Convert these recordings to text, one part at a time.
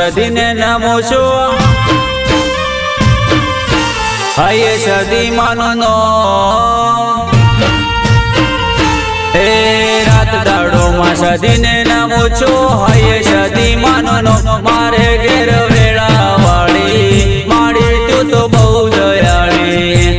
સદીને નમો છું હાય સદી માનો હે રાત દાડોમાં સદીને નમો છું હાય સદી માનો મારે ઘેર વેળા વાળી માડી તું તો બહુ દયાળી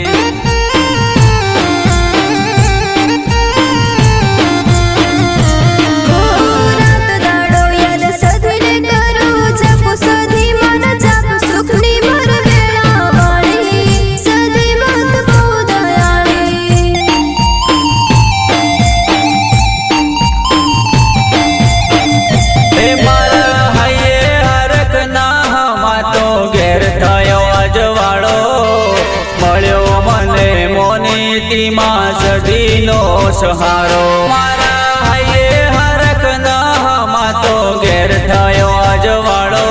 સદીનો સહારો મારા હાયે હરખ ના તો ઘેર થયો અજવાળો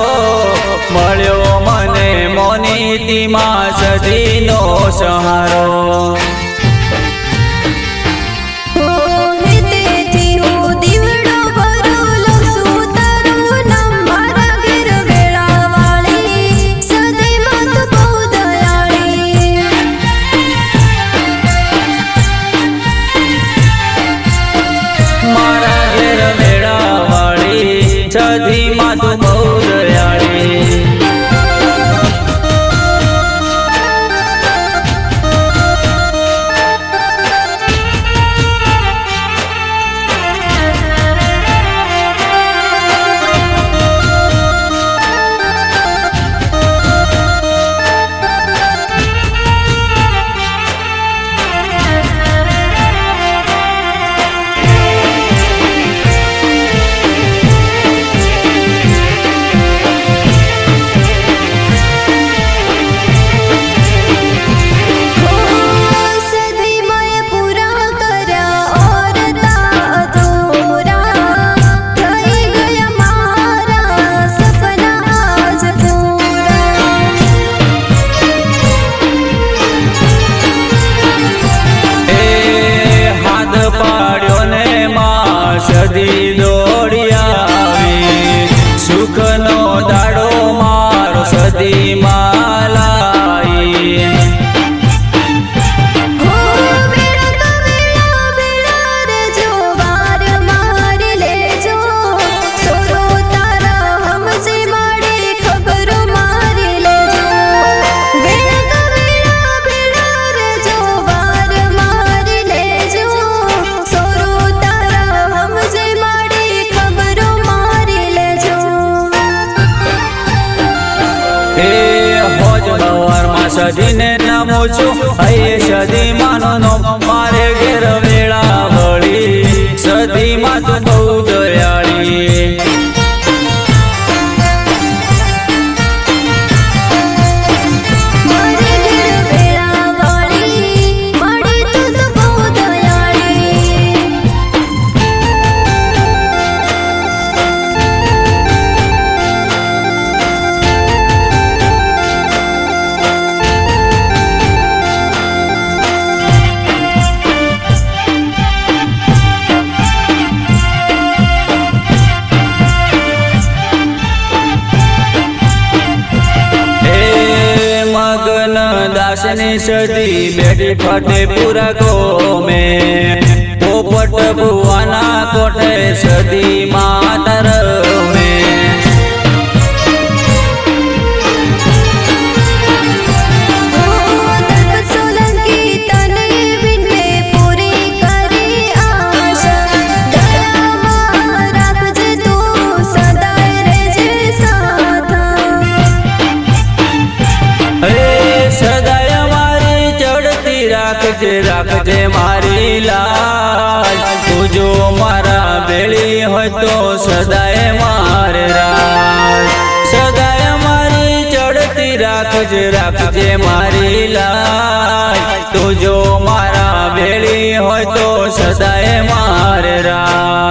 મળ્યો મને મોનીતીમાં સદીનો સહારો સદીમાં તું બહુ દયાળી સદી દોડિયા આવી સુખનો દાડો મારો સદી માલાઈ સદીને નમો છું હૈયે સદી માનો મારે ઘેર વેળા વળી સદીમાં તું બહુ દયાળી દાસની સદી બેઠી ફટે પૂરા ગોમે પોપટ ભુવાના કોઠે સદી માતર મેં રાખજે મારી લાજ તું જો મારા બેળી હોય તો સદાય મારે રાજ સદાય મારી ચડતી રાખજે મારી લાજ તું જો મારા બેળી હોય તો સદાય મારે રાજ